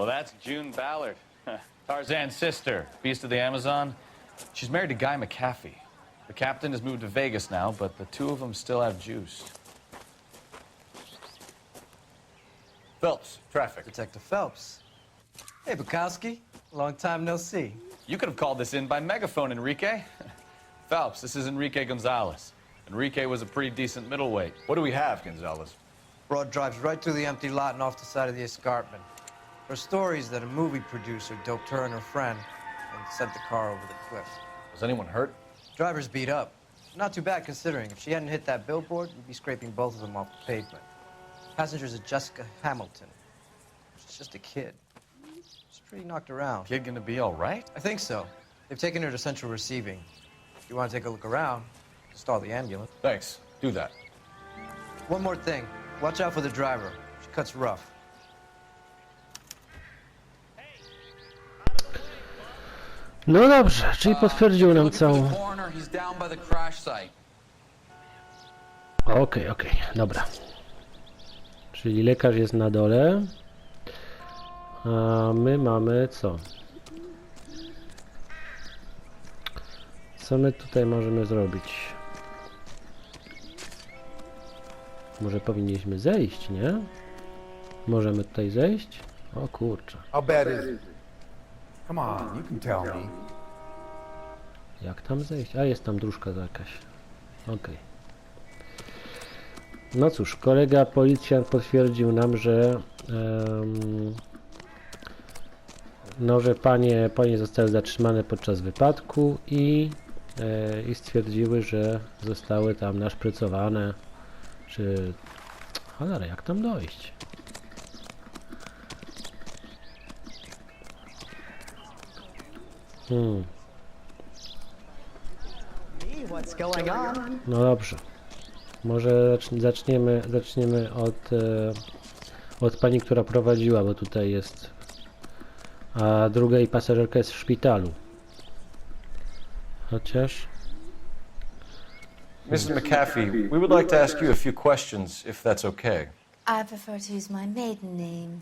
Well, that's June Ballard, Tarzan's sister, beast of the Amazon. She's married to Guy McAfee. The captain has moved to Vegas now, but the two of them still have juice. Phelps, traffic. Detective Phelps. Hey, Bukowski. Long time no see. You could have called this in by megaphone, Enrique. Phelps, this is Enrique Gonzalez. Enrique was a pretty decent middleweight. What do we have, Gonzalez? Broad drives right through the empty lot and off the side of the escarpment. Her story is that a movie producer doped her and her friend and sent the car over the cliff. Was anyone hurt? Driver's beat up. Not too bad considering. If she hadn't hit that billboard, we'd be scraping both of them off the pavement. Passenger's a Jessica Hamilton. She's just a kid. She's pretty knocked around. Kid gonna be all right? I think so. They've taken her to central receiving. If you want to take a look around, stall the ambulance. Thanks. Do that. One more thing. Watch out for the driver. She cuts rough. No dobrze, czyli potwierdził nam całą... Okej, dobra. Czyli lekarz jest na dole. A my mamy co? Co my tutaj możemy zrobić? Może powinniśmy zejść, nie? Możemy tutaj zejść? O kurczę. How bad is it? Come on, you can tell me. Jak tam zejść? A jest tam dróżka jakaś. Okej. No cóż, kolega policjant potwierdził nam, że że panie zostały zatrzymane podczas wypadku i stwierdziły, że zostały tam naszprycowane. Czy... Cholera, jak tam dojść? No dobrze. Może zaczniemy od pani, która prowadziła, bo tutaj jest, a druga i pasażerka jest w szpitalu. Chociaż... Mrs. McAfee, we would like to ask you a few questions, if that's okay. I prefer to use my maiden name,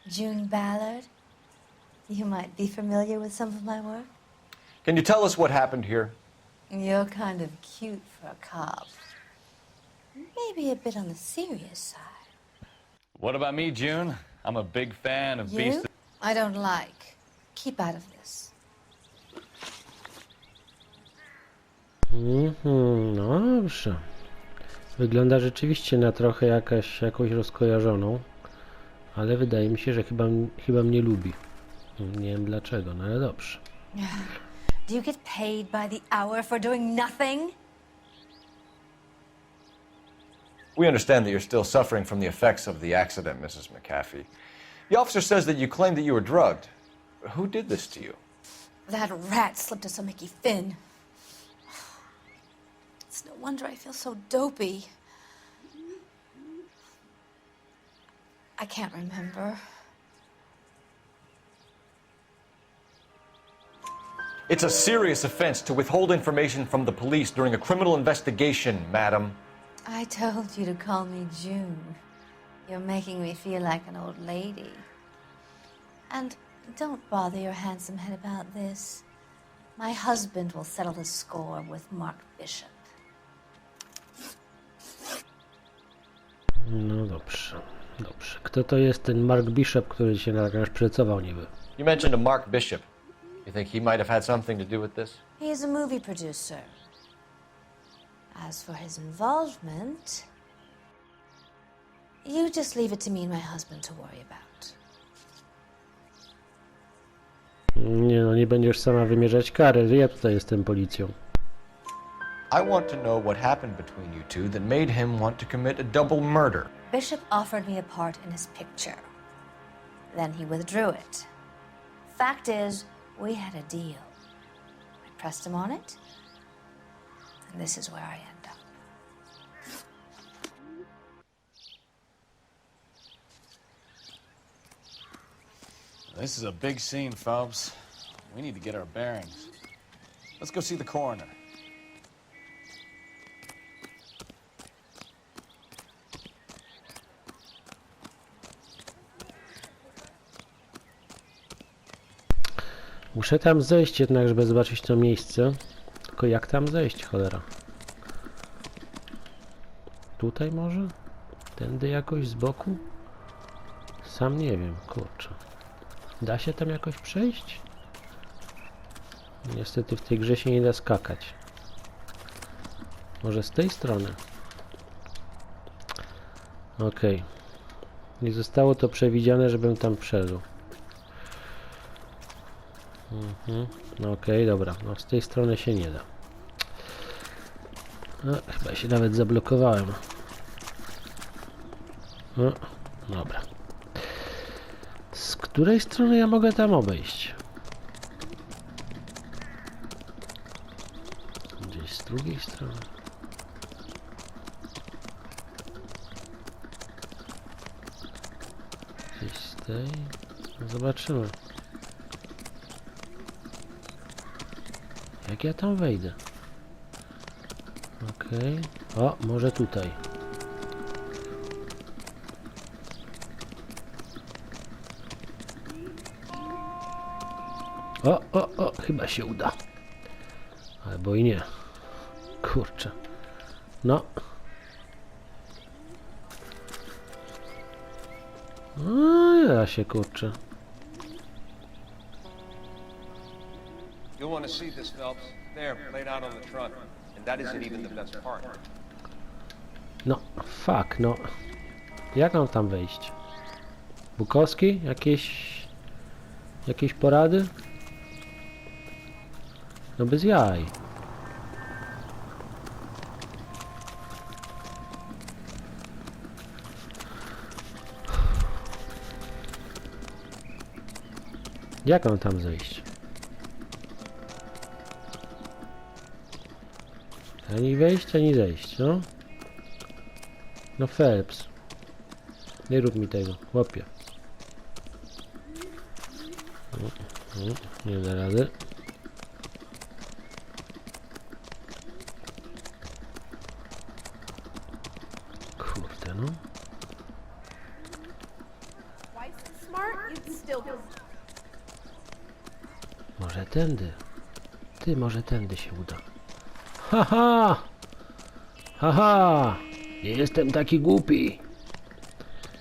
June Ballard. You might be familiar with some of my work. Can you tell us what happened here? You're kind of cute for a cop. Maybe a bit on the serious side. What about me, June? I'm a big fan of Beast You? of... I don't like. Keep out of this. No dobrze. Wygląda rzeczywiście na trochę jakąś rozkojarzoną, ale wydaje mi się, że chyba mnie lubi. Nie wiem dlaczego, no ale dobrze. Do you get paid by the hour for doing nothing? We understand that you're still suffering from the effects of the accident, Mrs. McAfee. The officer says that you claimed that you were drugged. Who did this to you? That rat slipped us a Mickey Finn. It's no wonder I feel so dopey. I can't remember. It's a serious offense to withhold information from the police during a criminal investigation, madam. I told you to call me June. You're making me feel like an old lady. And don't bother your handsome head about this. My husband will settle the score with Mark Bishop. No dobrze. Kto to jest ten Mark Bishop, który się naszprycował niby? You mentioned a Mark Bishop. You think he might have had something to do with this? He is a movie producer. As for his involvement, you just leave it to me and my husband to worry about. Nie no, nie będziesz sama wymierzać kary. Ja tutaj jestem policją. I want to know what happened between you two that made him want to commit a double murder. Bishop offered me a part in his picture. Then he withdrew it. Fact is, we had a deal. I pressed him on it, and this is where I end up. This is a big scene, Phelps. We need to get our bearings. Let's go see the coroner. Muszę tam zejść jednak, żeby zobaczyć to miejsce. Tylko jak tam zejść, cholera? Tutaj może? Tędy jakoś z boku? Sam nie wiem, kurczę. Da się tam jakoś przejść? Niestety w tej grze się nie da skakać. Może z tej strony? Okej. Nie zostało to przewidziane, żebym tam wszedł. No okej, dobra. No z tej strony się nie da. No, chyba się nawet zablokowałem. No, dobra. Z której strony ja mogę tam obejść? Gdzieś z drugiej strony. Gdzieś z tej. No zobaczymy. Jak ja tam wejdę? Okej. O, może tutaj. O, chyba się uda. Albo i nie. Kurczę. No. No, ja się kurczę. You'll want to see this, Phelps. There, laid out on the trunk. And that isn't even the best part. No, fuck, no. Jak mam tam wejść? Bukowski? Jakieś porady? No bez jaj. Jak mam tam zejść? Ani wejść, ani zejść, no. No Phelps. Nie rób mi tego, chłopie. Nie da rady. Kurde, no. Może tędy. Ty, może tędy się uda. Haha! Haha! Nie jestem taki głupi.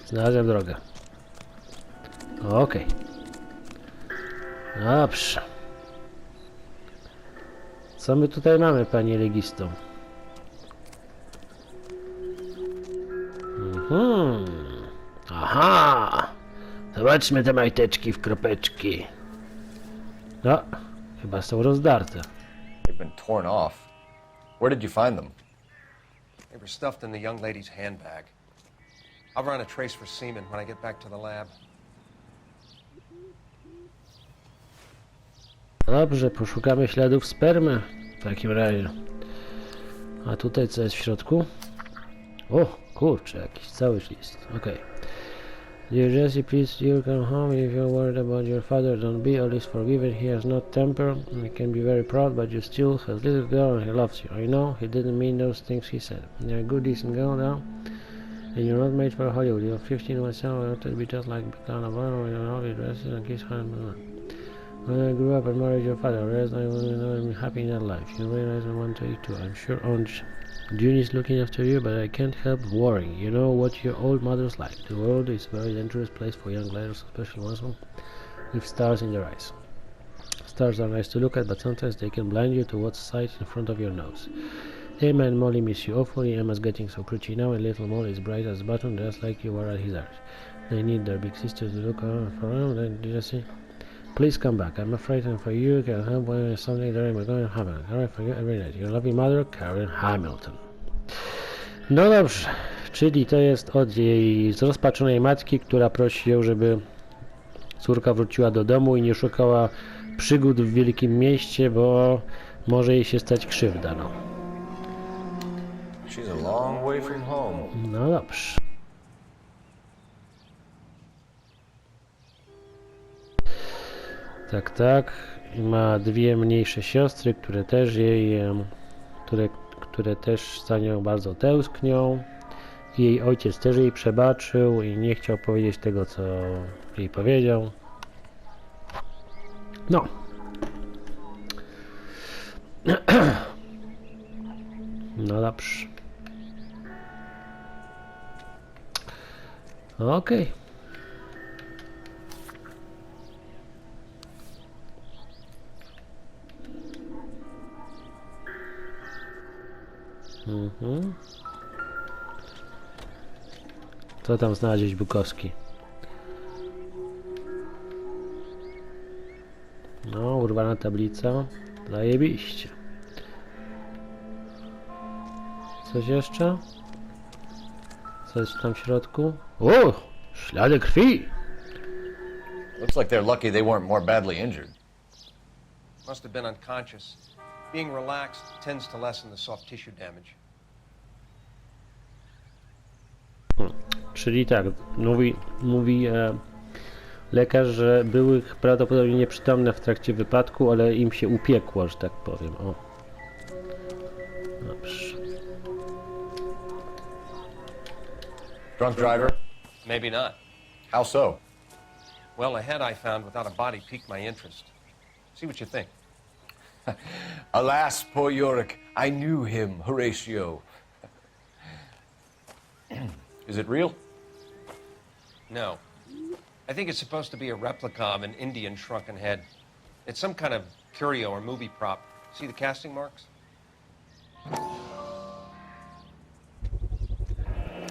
Znalazłem drogę. Okej. Dobrze. Co my tutaj mamy, panie legisto? Aha! Zobaczmy te majteczki w kropeczki. No, chyba są rozdarte. They've been torn off. Where did you find them? They were stuffed in the young lady's handbag. I'll run a trace for semen when I get back to the lab. Dobrze, poszukamy śladów spermy w takim razie. A tutaj co jest w środku? O, kurczę, jakiś cały list. Okej. Dear Jesse, please you come home if you're worried about your father. Don't be, at least forgiven. He has no temper. He can be very proud, but you still has little girl and he loves you. I know he didn't mean those things he said. You're a good, decent girl now. And you're not made for Hollywood. You're 15 myself. I want to be just like Beckham when you're all dresses and kiss her. When I grew up and married your father, I realized I wasn't happy in that life. You realize I want to eat too. I'm sure Aunt June is looking after you, but I can't help worrying. You know what your old mother's like. The world is a very dangerous place for young ladies, especially ones with stars in their eyes. Stars are nice to look at, but sometimes they can blind you to what's right in front of your nose. Emma and Molly miss you awfully. Emma's getting so pretty now, and little Molly is bright as a button, just like you were at his age. They need their big sister to look around for them. Did you see? Please come back. I'm afraid I'm for you. Can help when something there is going to happen. All right, for you every night. Your loving mother, Karen Hamilton. No dobrze, czyli to jest od jej zrozpaczonej matki, która prosi ją, żeby córka wróciła do domu i nie szukała przygód w wielkim mieście, bo może jej się stać krzywda, no. She's a long way from home. No dobrze. Tak, tak. I ma dwie mniejsze siostry, które też jej, które też za nią bardzo tęsknią. I jej ojciec też jej przebaczył i nie chciał powiedzieć tego, co jej powiedział. No, No dobrze. Okej. Co tam znaleźć, Bukowski? No, urwana tablica. Zajebiście. Coś jeszcze? Co jest tam w środku? O! Ślady krwi! Looks like they're lucky they weren't more badly injured. Must have been unconscious. Being relaxed tends to lessen the soft tissue damage. Czyli tak, mówi lekarz, że były prawdopodobnie nieprzytomne w trakcie wypadku, ale im się upiekło, że tak powiem. O. Dobrze. Drunk driver? Maybe not. How so? Well, the head I found without a body piqued my interest. See what you think. Alas, poor Yorick, I knew him, Horatio. Is it real? No. I think it's supposed to be a replica of an Indian shrunken head. It's some kind of curio or movie prop. See the casting marks?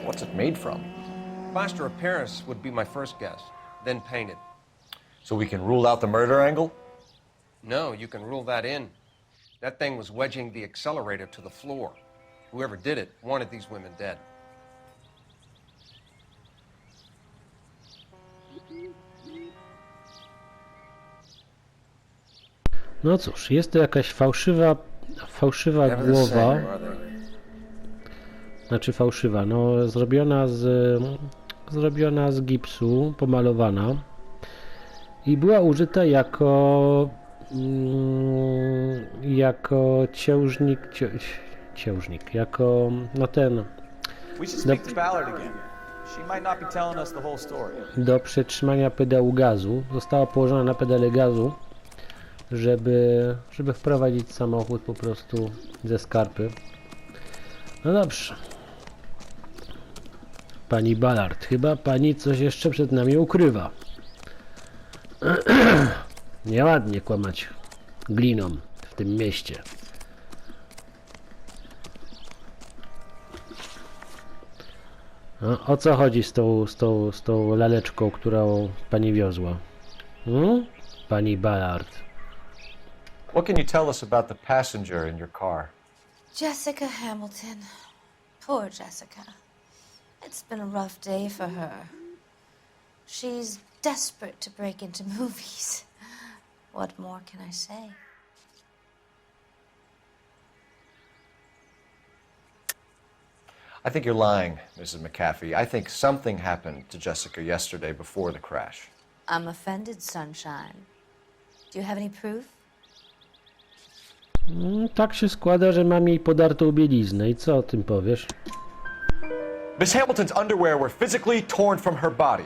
What's it made from? Plaster of Paris would be my first guess, then painted. So we can rule out the murder angle? No, you can rule that in. That thing was wedging the accelerator to the floor. Whoever did it wanted these women dead. No cóż, jest to jakaś fałszywa głowa. Znaczy fałszywa, no zrobiona z gipsu, pomalowana i była użyta jako ciężnik, jako no ten We should speak to Ballard again. She might not be telling us the whole story. do przetrzymania pedału gazu. Została położona na pedale gazu, żeby wprowadzić samochód po prostu ze skarpy. No dobrze. Pani Ballard, chyba pani coś jeszcze przed nami ukrywa. Nieładnie kłamać gliną w tym mieście. No, o co chodzi z tą laleczką, którą pani wiozła? Pani Ballard. What can you tell us about the passenger in your car? Jessica Hamilton. Poor Jessica. It's been a rough day for her. She's desperate to break into movies. What more can I say? I think you're lying, Mrs. McAfee. I think something happened to Jessica yesterday before the crash. I'm offended, Sunshine. Do you have any proof? Tak się składa, że mam jej podartą bieliznę. I co o tym powiesz? Miss Hamilton's underwear were physically torn from her body.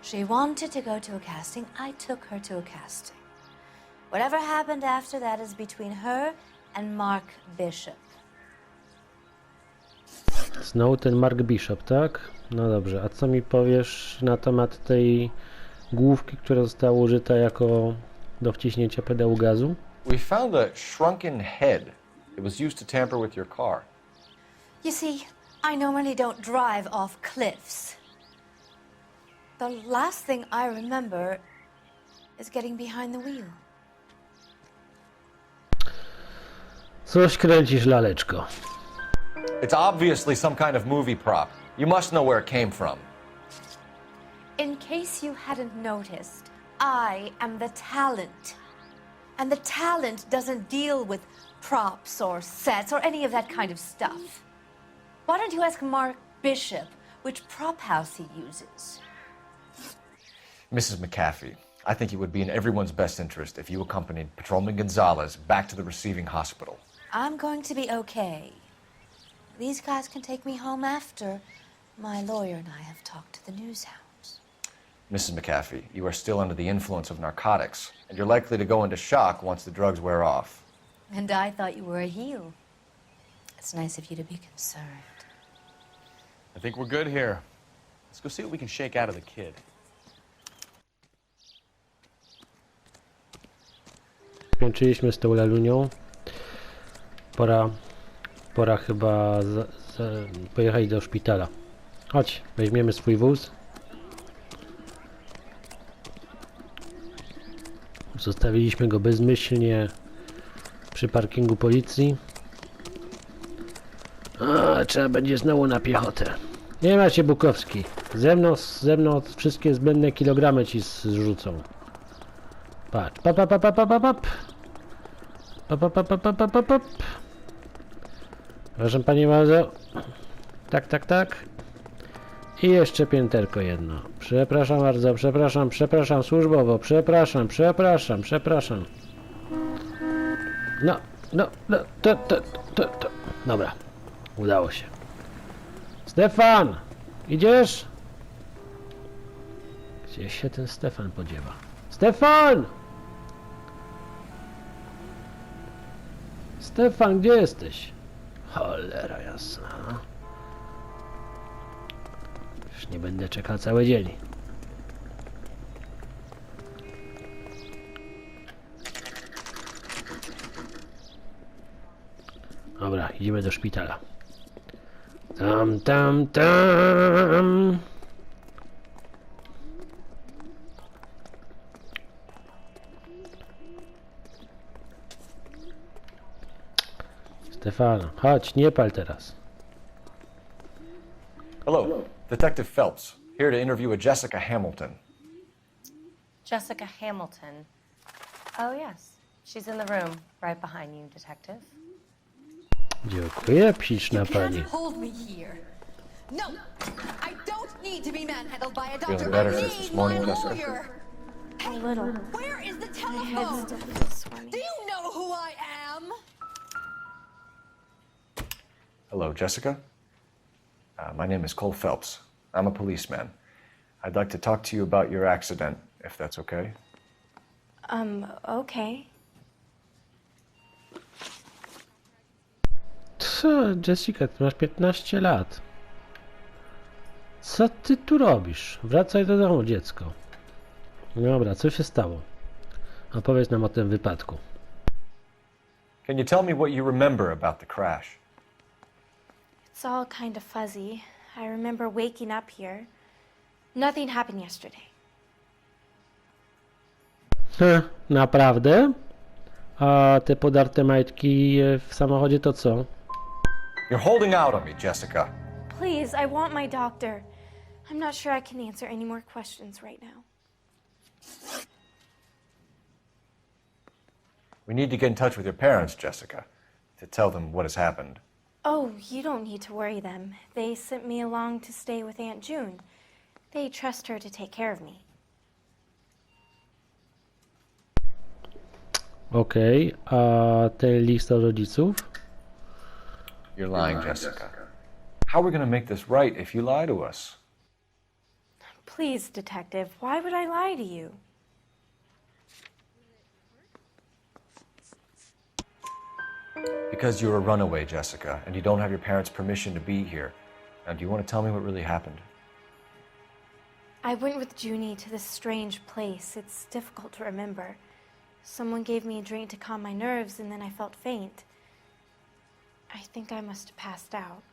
She wanted to go to a casting. I took her to a casting. Whatever happened after that is between her and Mark Bishop. Znowu ten Mark Bishop, tak? No dobrze, a co mi powiesz na temat tej główki, która została użyta jako do wciśnięcia pedału gazu? We found a shrunken head. It was used to tamper with your car. You see, I normally don't drive off cliffs. The last thing I remember is getting behind the wheel. Coś kręcisz, laleczko. It's obviously some kind of movie prop. You must know where it came from. In case you hadn't noticed, I am the talent. And the talent doesn't deal with props or sets or any of that kind of stuff. Why don't you ask Mark Bishop which prop house he uses? Mrs. McAfee, I think it would be in everyone's best interest if you accompanied Patrolman Gonzalez back to the receiving hospital. I'm going to be okay. These guys can take me home after my lawyer and I have talked to the news hounds. Mrs. McAfee, you are still under the influence of narcotics, and you're likely to go into shock once the drugs wear off. And I thought you were a heel. It's nice of you to be concerned. I think we're good here. Let's go see what we can shake out of the kid. Skończyliśmy z tą lalunią. Pora chyba pojechać do szpitala. Chodź, weźmiemy swój wóz. Zostawiliśmy go bezmyślnie przy parkingu policji. A, trzeba będzie znowu na piechotę. Nie ma się, Bukowski. Ze mną wszystkie zbędne kilogramy ci zrzucą. Patrz. Pap, pap, pap, pap, pap, pap. Pap, pap, pap, pap, pap, pap, pap. Proszę panie bardzo. Tak, tak, tak. I jeszcze pięterko jedno. Przepraszam bardzo, przepraszam służbowo, przepraszam. No, to. Dobra, udało się. Stefan! Idziesz? Gdzie się ten Stefan podziewa? Stefan! Stefan, gdzie jesteś? Cholera jasna. Już nie będę czekał cały dzień. Dobra, idziemy do szpitala. Tam. Stefan, chodź, nie pal teraz. Hello, Detective Phelps, here to interview a Jessica Hamilton. Jessica Hamilton. Oh, yes. She's in the room, right behind you, Detective. Dziękuję, piszna pani. Hold me here. No, I don't need to be manhandled by a Feeling doctor. better I since this need morning, my Jessica? lawyer. A little. Where is the My head telephone? still feels swimming. Do you know who I am? Hello, Jessica. My name is Cole Phelps. I'm a policeman. I'd like to talk to you about your accident, if that's okay. Okay. Co, Jessica, ty masz 15 lat. Co ty tu robisz? Wracaj do domu, dziecko. Dobra, co się stało? Opowiedz nam o tym wypadku. Can you tell me what you remember about the crash? It's all kind of fuzzy. I remember waking up here. Nothing happened yesterday. Naprawdę? A te podarte majtki w samochodzie to co? You're holding out on me, Jessica. Please, I want my doctor. I'm not sure I can answer any more questions right now. We need to get in touch with your parents, Jessica, to tell them what has happened. Oh, you don't need to worry them. They sent me along to stay with Aunt June. They trust her to take care of me. Okej, a ten list od rodziców? You're lying, Jessica. How are we going to make this right if you lie to us? Please, Detective, why would I lie to you? Because you're a runaway, Jessica, and you don't have your parents' permission to be here. Now, do you want to tell me what really happened? I went with Junie to this strange place. It's difficult to remember. Someone gave me a drink to calm my nerves, and then I felt faint. I think I must have passed out.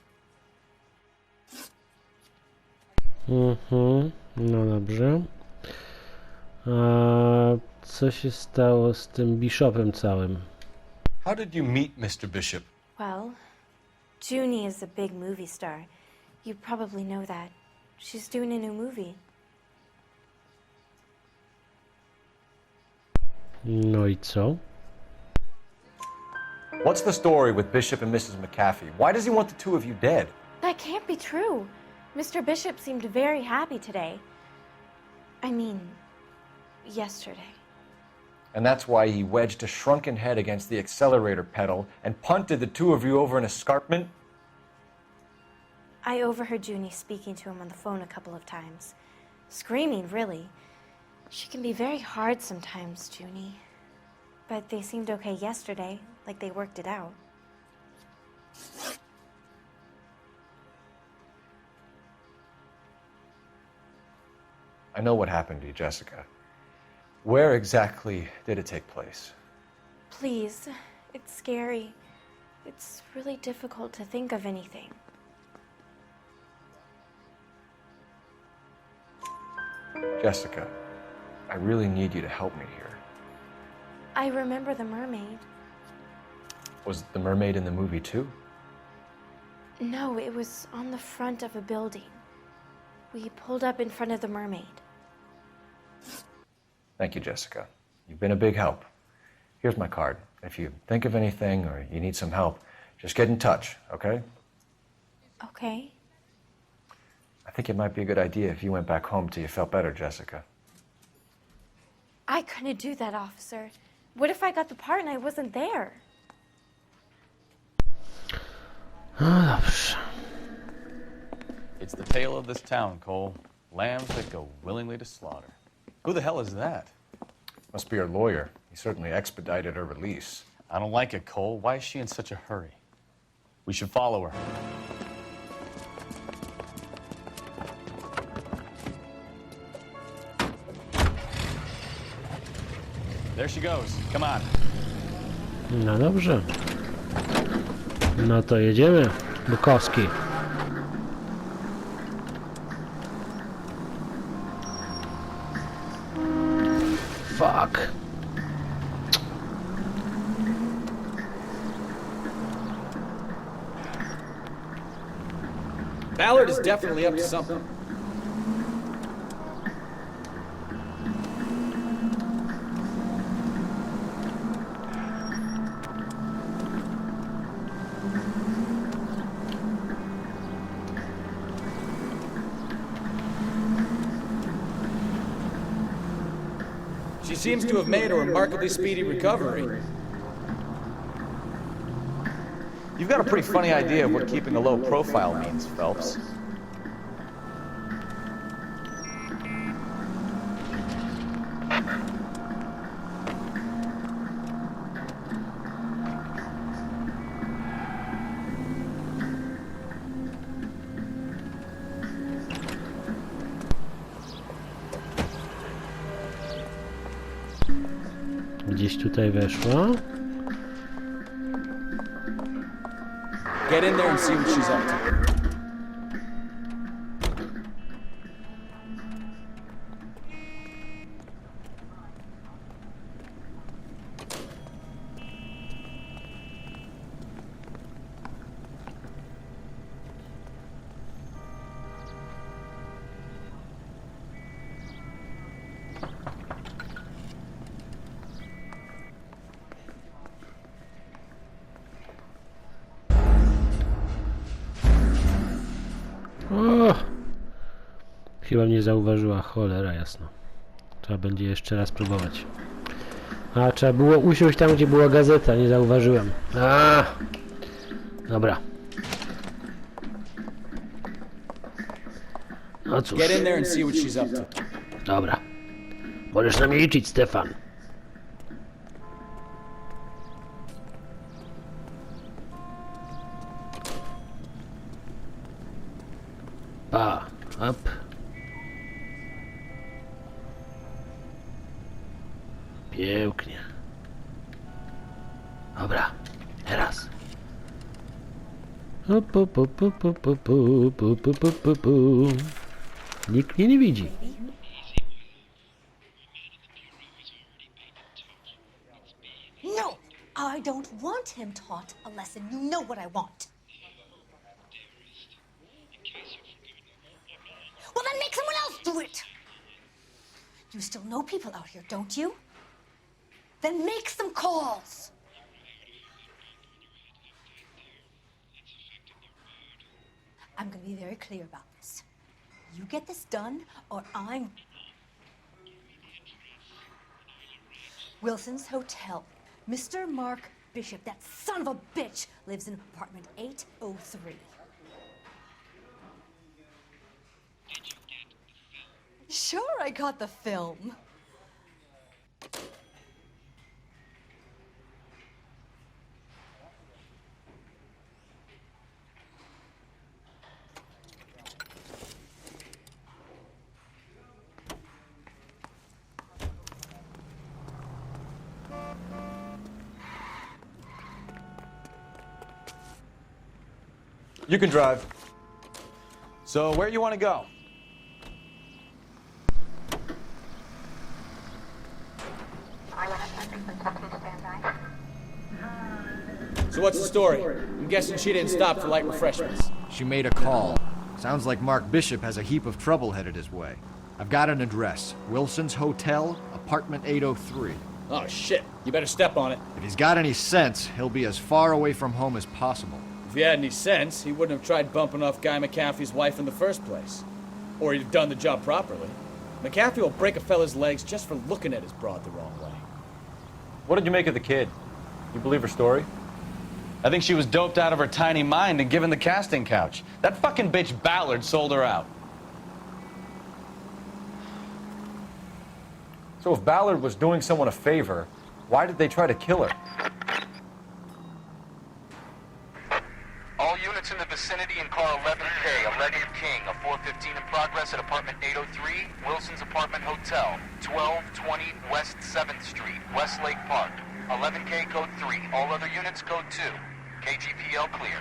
No dobrze. A co się stało z tym Bishopem całym? How did you meet Mr. Bishop? Well, Junie is a big movie star. You probably know that. She's doing a new movie. No i co? What's the story with Bishop and Mrs. McAfee? Why does he want the two of you dead? That can't be true. Mr. Bishop seemed very happy today. I mean, yesterday. And that's why he wedged a shrunken head against the accelerator pedal and punted the two of you over an escarpment? I overheard Junie speaking to him on the phone a couple of times. Screaming, really. She can be very hard sometimes, Junie. But they seemed okay yesterday, like they worked it out. I know what happened to you, Jessica. Where exactly did it take place? Please, it's scary. It's really difficult to think of anything. Jessica, I really need you to help me here. I remember the mermaid. Was the mermaid in the movie too? No, it was on the front of a building. We pulled up in front of the mermaid. Thank you, Jessica. You've been a big help. Here's my card. If you think of anything or you need some help, just get in touch, okay? Okay. I think it might be a good idea if you went back home till you felt better, Jessica. I couldn't do that, officer. What if I got the part and I wasn't there? No dobrze. It's the tale of this town, Cole. Lambs that go willingly to slaughter. Who the hell is that? Must be her lawyer. He certainly expedited her release. I don't like it, Cole. Why is she in such a hurry? We should follow her. There she goes. Come on. No dobrze. No to jedziemy. Bukowski. Fuck. Ballard is definitely up to something. She seems to have made a remarkably speedy recovery. You've got a pretty funny idea of what keeping a low profile means, Phelps. Gdzieś tutaj weszła. Get in there and see what she's up to. O! Chyba mnie zauważyła, cholera jasno. Trzeba będzie jeszcze raz próbować. A, trzeba było usiąść tam, gdzie była gazeta, nie zauważyłem. A! Dobra. No cóż. Get in there and see what she's up to. Dobra. Możesz na mnie liczyć, Stefan. Pa, up. Pięknie. Dobra, teraz. Op, op, op, op, op, op, op, op, op, op, op. Nikt mnie nie widzi. No, I don't want him taught a lesson. You know what I want. Well, then make someone else do it. You still know people out here, don't you? Then make some calls. I'm going to be very clear about this. You get this done, or I'm... Wilson's Hotel. Mr. Mark Bishop, that son of a bitch, lives in apartment 803. Sure, I got the film. You can drive. So where you want to go? So what's the story? I'm guessing she didn't stop for light refreshments. She made a call. Sounds like Mark Bishop has a heap of trouble headed his way. I've got an address. Wilson's Hotel, apartment 803. Oh, shit. You better step on it. If he's got any sense, he'll be as far away from home as possible. If he had any sense, he wouldn't have tried bumping off Guy McAfee's wife in the first place. Or he'd have done the job properly. McAfee will break a fella's legs just for looking at his broad the wrong way. What did you make of the kid? You believe her story? I think she was doped out of her tiny mind and given the casting couch. That fucking bitch Ballard sold her out. So if Ballard was doing someone a favor, why did they try to kill her? All units in the vicinity in car 11K, 11 King, a 415 in progress at apartment 803, Wilson's Apartment Hotel, 1220 West 7th Street, Westlake Park. 11K code 3, all other units code 2. KGPL clear.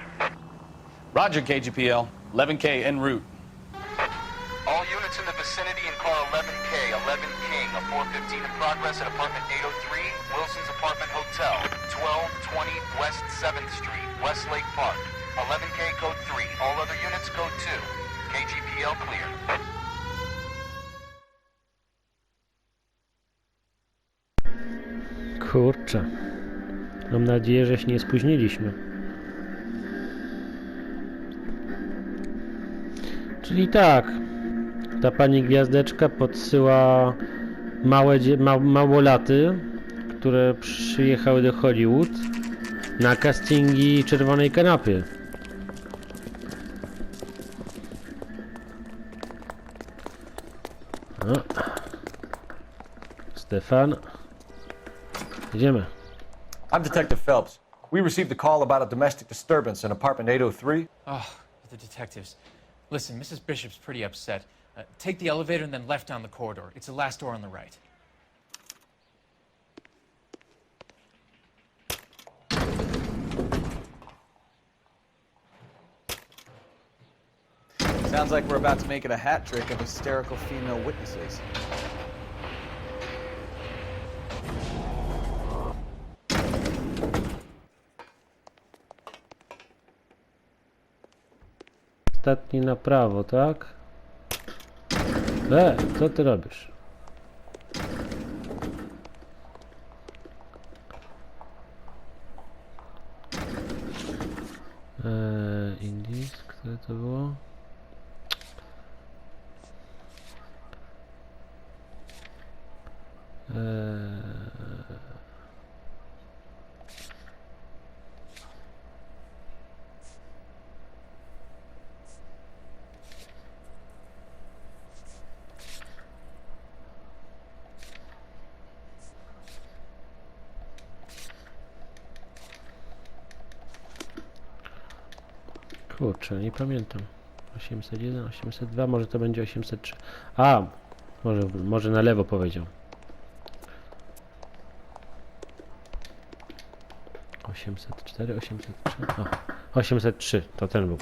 Roger, KGPL. 11K en route. All units in the vicinity in car 11K, 11 King, a 415 in progress at apartment 803, Wilson's Apartment Hotel, 1220 West 7th Street, Westlake Park. 11K code 3, all other units code 2. KGPL clear. Kurczę. Mam nadzieję, że się nie spóźniliśmy. Czyli tak. Ta pani gwiazdeczka podsyła małolaty, które przyjechały do Hollywood na castingi Czerwonej Kanapy. O. Stefan. Jedziemy. I'm Detective Phelps. We received a call about a domestic disturbance in apartment 803. Oh, the detectives. Listen, Mrs. Bishop's pretty upset. Take the elevator and then left down the corridor. It's the last door on the right. Sounds like we're about to make it a hat trick of hysterical female witnesses. Ostatni na prawo, tak? Co ty robisz? Indisk, które to było? Kurczę, nie pamiętam. 801, 802, może to będzie 803. A, może na lewo powiedział. 804, 803. O, 803, to ten był.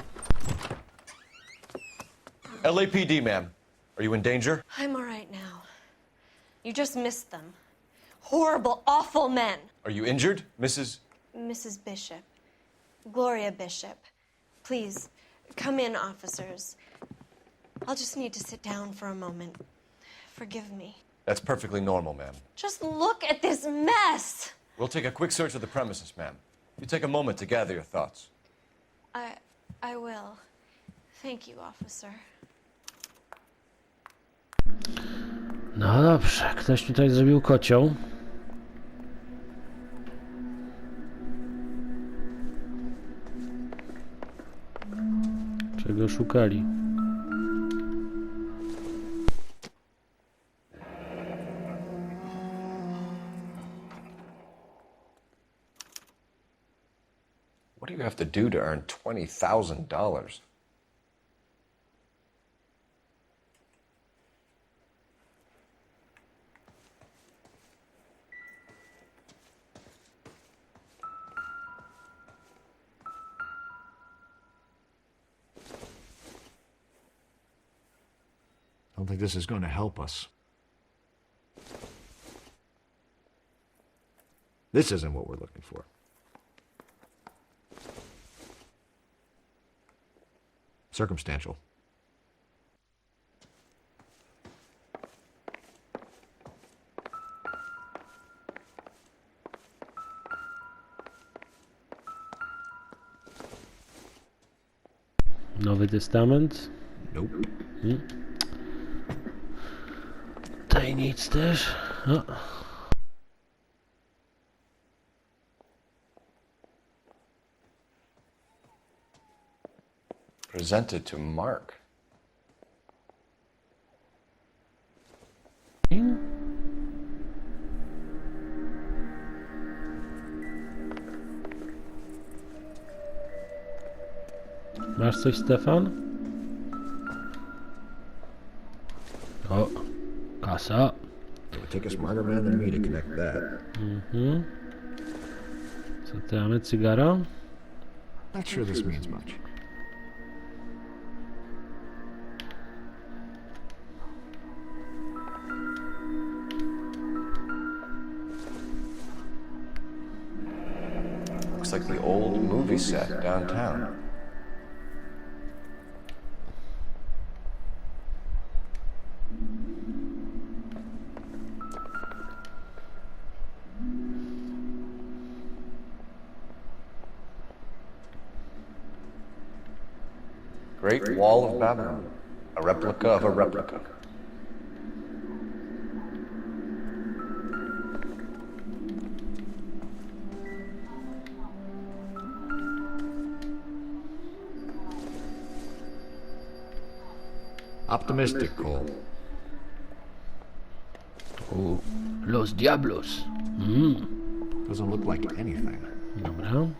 LAPD, ma'am. Are you in danger? I'm all right now. You just missed them. Horrible, awful men. Are you injured, Mrs. Mrs. Bishop. Gloria Bishop. Please, come in, officers. I'll just need to sit down for a moment. Forgive me. That's perfectly normal, ma'am. Just look at this mess! We'll take a quick search of the premises, ma'am. You take a moment to gather your thoughts. I will. Thank you, officer. No dobrze, ktoś tutaj zrobił kocioł. Czego szukali? What do you have to do to earn $20,000? don't think this is going to help us. This isn't what we're looking for. Circumstantial. Nowy Testament. Nope. Tutaj nic też. O. Presented to Mark. Masz coś, Stefan? O, kasa. It would take a smarter man than me to connect that. Co ty mamy? Cygaro? Not sure this means much. Looks like the old movie set downtown. Great Wall of Babylon, a replica of a replica. Optimistic, Cole. O, Los Diablos. Doesn't look like anything. Dobra.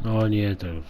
O nie, to